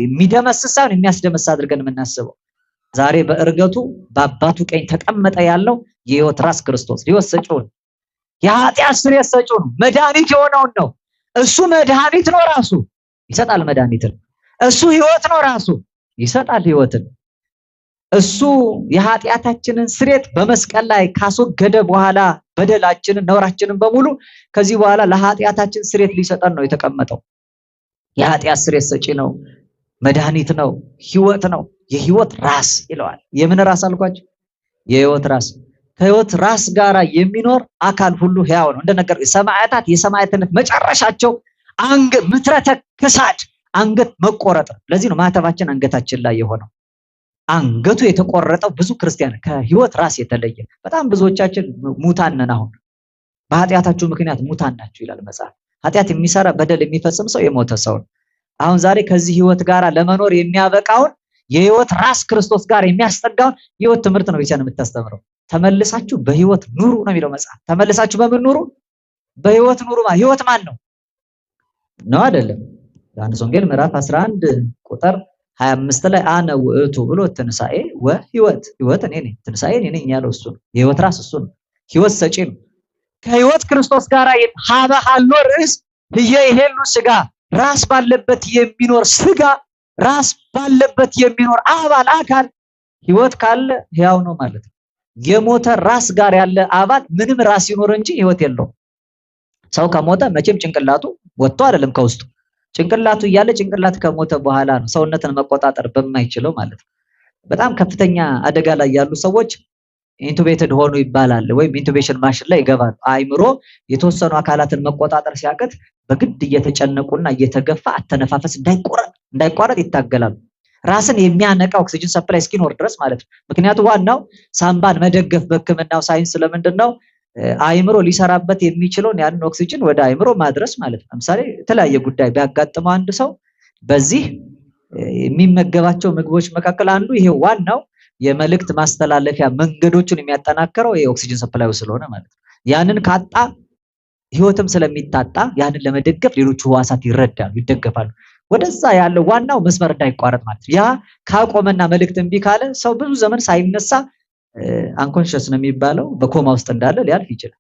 የሚደመስስ ሳይሆን የሚያስደመስ አድርገን የምናስበው ዛሬ በእርገቱ በአባቱ ቀኝ ተቀመጠ ያለው የህይወት ራስ ክርስቶስ ህይወት ሰጪውን የኃጢአት ስርየት ሰጪውን መድኃኒት የሆነውን ነው። እሱ መድኃኒት ነው፣ ራሱ ይሰጣል መድኃኒትን። እሱ ህይወት ነው፣ ራሱ ይሰጣል ህይወትን። እሱ የኃጢአታችንን ስርየት በመስቀል ላይ ካስወገደ በኋላ በደላችንን ነውራችንን በሙሉ ከዚህ በኋላ ለኃጢአታችን ስርየት ሊሰጠን ነው የተቀመጠው። የኃጢአት ስርየት ሰጪ ነው፣ መድኃኒት ነው፣ ህይወት ነው። የህይወት ራስ ይለዋል። የምን ራስ አልኳችሁ? የህይወት ራስ። ከህይወት ራስ ጋራ የሚኖር አካል ሁሉ ሕያው ነው። እንደነገር ሰማዕታት የሰማዕትነት መጨረሻቸው ምትረተ ክሳድ አንገት መቆረጥ ነው። ለዚህ ነው ማተባችን አንገታችን ላይ የሆነው። አንገቱ የተቆረጠው ብዙ ክርስቲያን ከህይወት ራስ የተለየ በጣም ብዙዎቻችን ሙታን ነን። አሁን በኃጢአታችሁ ምክንያት ሙታን ናችሁ ይላል መጽሐፍ። ኃጢአት የሚሰራ በደል የሚፈጽም ሰው የሞተ ሰው ነው። አሁን ዛሬ ከዚህ ህይወት ጋር ለመኖር የሚያበቃውን የህይወት ራስ ክርስቶስ ጋር የሚያስጠጋውን ህይወት ትምህርት ነው ብቻ ነው የምታስተምረው። ተመልሳችሁ በህይወት ኑሩ ነው የሚለው መጽሐፍ። ተመልሳችሁ በምን ኑሩ? በህይወት ኑሩ። ህይወት ማን ነው? ነው አይደለም? ዮሐንስ ወንጌል ምዕራፍ 11 ቁጥር 25 ላይ አነ ውእቱ ብሎ ትንሳኤ ወህይወት፣ ህይወት እኔ ነኝ፣ ትንሳኤ እኔ ነኝ ያለው እሱ ነው። የህይወት ራስ እሱ ነው። ህይወት ሰጪ ነው። ከህይወት ክርስቶስ ጋር ሀበ ሀሎ ርዕስ ህየ ይሄሉ ስጋ፣ ራስ ባለበት የሚኖር ስጋ፣ ራስ ባለበት የሚኖር አባል አካል ህይወት ካለ ሕያው ነው ማለት ነው። የሞተ ራስ ጋር ያለ አባል ምንም ራስ ይኖር እንጂ ህይወት የለውም። ሰው ከሞተ መቼም ጭንቅላቱ ወጥቶ አይደለም ከውስጡ። ጭንቅላቱ እያለ ጭንቅላት ከሞተ በኋላ ነው ሰውነትን መቆጣጠር በማይችለው ማለት ነው። በጣም ከፍተኛ አደጋ ላይ ያሉ ሰዎች ኢንቱቤትድ ሆኑ ይባላል፣ ወይም ኢንቱቤሽን ማሽን ላይ ይገባሉ። አይምሮ የተወሰኑ አካላትን መቆጣጠር ሲያቅት በግድ እየተጨነቁና እየተገፋ አተነፋፈስ እንዳይቋረጥ ይታገላሉ። ራስን የሚያነቃ ኦክሲጅን ሰፕላይ እስኪኖር ድረስ ማለት ነው። ምክንያቱም ዋናው ሳምባን መደገፍ በሕክምናው ሳይንስ ስለምንድን ነው አይምሮ ሊሰራበት የሚችለውን ያንን ኦክሲጅን ወደ አይምሮ ማድረስ ማለት ነው። ለምሳሌ የተለያየ ጉዳይ ቢያጋጥመው አንድ ሰው በዚህ የሚመገባቸው ምግቦች መካከል አንዱ ይሄ ዋናው የመልእክት ማስተላለፊያ መንገዶችን የሚያጠናክረው የኦክሲጅን ሰፕላዩ ስለሆነ ማለት ነው። ያንን ካጣ ህይወትም ስለሚታጣ ያንን ለመደገፍ ሌሎች ህዋሳት ይረዳሉ፣ ይደገፋሉ። ወደዛ ያለው ዋናው መስመር እንዳይቋረጥ ማለት ነው። ያ ካቆመና መልእክት እምቢ ካለ ሰው ብዙ ዘመን ሳይነሳ አንኮንሽስ ነው የሚባለው በኮማ ውስጥ እንዳለ ሊያልፍ ይችላል።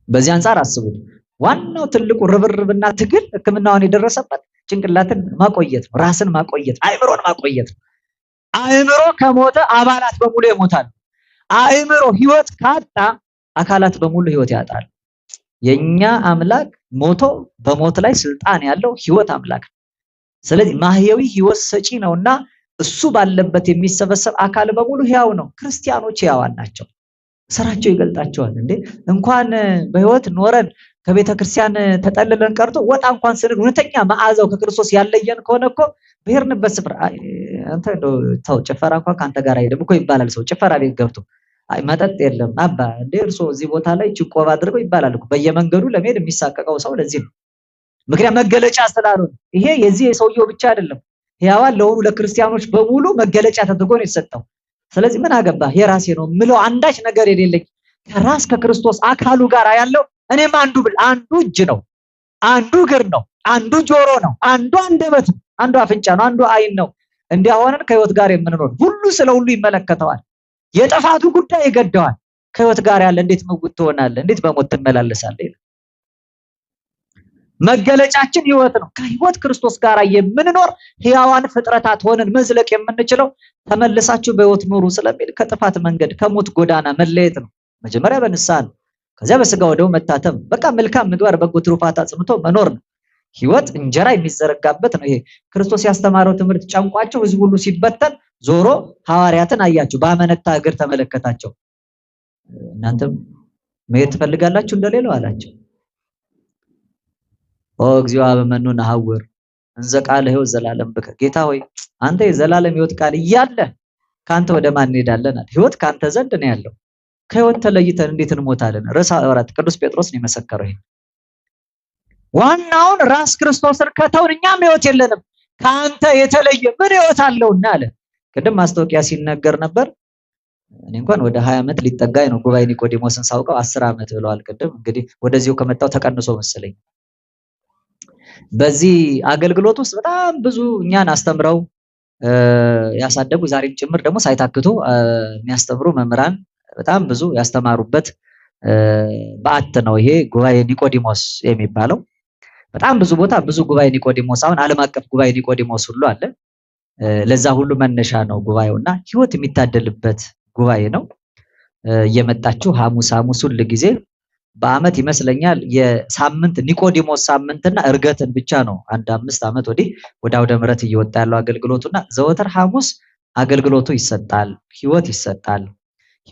በዚህ አንፃር አስቡት። ዋናው ትልቁ ርብርብና ትግል ሕክምናውን የደረሰበት ጭንቅላትን ማቆየት ነው፣ ራስን ማቆየት፣ አይምሮን ማቆየት ነው። አይምሮ ከሞተ አባላት በሙሉ ይሞታሉ። አይምሮ ህይወት ካጣ አካላት በሙሉ ህይወት ያጣሉ። የኛ አምላክ ሞቶ በሞት ላይ ስልጣን ያለው ህይወት አምላክ ነው። ስለዚህ ማህያዊ ህይወት ሰጪ ነውና እሱ ባለበት የሚሰበሰብ አካል በሙሉ ህያው ነው። ክርስቲያኖች ህያዋን ናቸው። ስራቸው ይገልጣቸዋል። እንዴ እንኳን በህይወት ኖረን ከቤተ ክርስቲያን ተጠልለን ቀርቶ ወጣ እንኳን ስንል እውነተኛ መዓዛው ከክርስቶስ ያለየን ከሆነ እኮ በሄድንበት ስፍራ አንተ ተው ጭፈራ እንኳን ካንተ ጋር አይደለም እኮ ይባላል። ሰው ጭፈራ ቤት ገብቶ አይ መጠጥ የለም አባ እንዴ እርሶ እዚህ ቦታ ላይ ጭቆባ አድርገው ይባላል እኮ። በየመንገዱ ለመሄድ የሚሳቀቀው ሰው ለዚህ ነው። ምክንያት መገለጫ ስላልሆነ ይሄ የዚህ የሰውየው ብቻ አይደለም፣ ህያዋን ለሆኑ ለክርስቲያኖች በሙሉ መገለጫ ተደርጎ ነው የተሰጠው። ስለዚህ ምን አገባ የራሴ ነው ምለው አንዳች ነገር የሌለኝ ከራስ ከክርስቶስ አካሉ ጋር ያለው እኔም አንዱ እጅ ነው፣ አንዱ እግር ነው፣ አንዱ ጆሮ ነው፣ አንዱ አንደበት ነው፣ አንዱ አፍንጫ ነው፣ አንዱ አይን ነው። እንዲያ ሆነን ከህይወት ጋር የምንኖር ሁሉ ስለ ሁሉ ይመለከተዋል። የጥፋቱ ጉዳይ ይገደዋል። ከህይወት ጋር ያለ እንዴት መውት ትሆናለህ? እንዴት በሞት ትመላለሳለህ? መገለጫችን ህይወት ነው። ከህይወት ክርስቶስ ጋር የምንኖር ህያዋን ፍጥረታት ሆነን መዝለቅ የምንችለው ተመልሳችሁ በህይወት ኑሩ ስለሚል ከጥፋት መንገድ ከሞት ጎዳና መለየት ነው። መጀመሪያ በንስሐ ነው፣ ከዚያ በስጋ ወደሙ መታተም፣ በቃ መልካም ምግባር በጎ ትሩፋት አጽንቶ መኖር ነው። ህይወት እንጀራ የሚዘረጋበት ነው። ይሄ ክርስቶስ ያስተማረው ትምህርት ጨንቋቸው ህዝብ ሁሉ ሲበተን ዞሮ ሐዋርያትን አያቸው፣ በአመነታ እግር ተመለከታቸው። እናንተም መሄድ ትፈልጋላችሁ እንደሌለው አላቸው። ኦ እግዚኦ አበመኑ ነሐውር እንዘ ቃለ ሕይወት ዘላለም ብከ፣ ጌታ ሆይ አንተ የዘላለም ህይወት ቃል እያለ ካንተ ወደ ማን እንሄዳለን? ህይወት ካንተ ዘንድ ነው ያለው። ከህይወት ተለይተን እንዴት እንሞታለን? ርዕሰ ሐዋርያት ቅዱስ ጴጥሮስ ነው የመሰከረው። ይሄ ዋናውን ራስ ክርስቶስን ከተውን እኛም ህይወት የለንም። ካንተ የተለየ ምን ህይወት አለውና አለ። ቅድም ማስታወቂያ ሲነገር ነበር። እኔ እንኳን ወደ 20 ዓመት ሊጠጋኝ ነው ጉባኤ ኒቆዲሞስን ሳውቀው 10 ዓመት ብለዋል። ቅድም እንግዲህ ወደዚሁ ከመጣው ተቀንሶ መሰለኝ። በዚህ አገልግሎት ውስጥ በጣም ብዙ እኛን አስተምረው ያሳደጉ ዛሬም ጭምር ደግሞ ሳይታክቱ የሚያስተምሩ መምህራን በጣም ብዙ ያስተማሩበት በዓት ነው ይሄ ጉባኤ ኒቆዲሞስ የሚባለው። በጣም ብዙ ቦታ ብዙ ጉባኤ ኒቆዲሞስ፣ አሁን ዓለም አቀፍ ጉባኤ ኒቆዲሞስ ሁሉ አለ። ለዛ ሁሉ መነሻ ነው ጉባኤውና ህይወት የሚታደልበት ጉባኤ ነው። እየመጣችሁ ሐሙስ ሁል ጊዜ በአመት ይመስለኛል የሳምንት ኒቆዲሞስ ሳምንትና እርገትን ብቻ ነው አንድ 5 ዓመት ወዲህ ወደ አውደ ምሕረት እየወጣ ያለው አገልግሎቱና ዘወትር ሐሙስ አገልግሎቱ ይሰጣል፣ ህይወት ይሰጣል።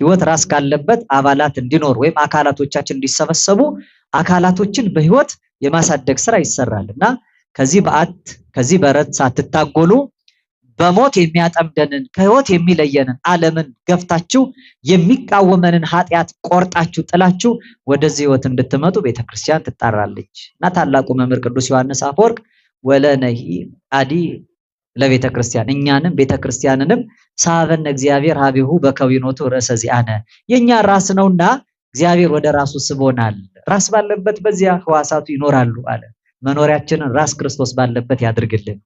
ህይወት ራስ ካለበት አባላት እንዲኖር ወይም አካላቶቻችን እንዲሰበሰቡ አካላቶችን በህይወት የማሳደግ ስራ ይሰራልና ከዚህ በዓት ከዚህ በረት ሳትታጎሉ በሞት የሚያጠምደንን ከህይወት የሚለየንን ዓለምን ገፍታችሁ የሚቃወመንን ኃጢአት ቆርጣችሁ ጥላችሁ ወደዚህ ህይወት እንድትመጡ ቤተክርስቲያን ትጣራለች እና ታላቁ መምህር ቅዱስ ዮሐንስ አፈወርቅ ወለነሂ አዲ ለቤተክርስቲያን እኛንም ቤተክርስቲያንንም ሳበነ እግዚአብሔር ሀቢሁ በከዊኖቱ ርዕሰ ዚአነ የኛ ራስ ነውና እግዚአብሔር ወደ ራሱ ስቦናል። ራስ ባለበት በዚያ ህዋሳቱ ይኖራሉ አለ። መኖሪያችንን ራስ ክርስቶስ ባለበት ያድርግልን።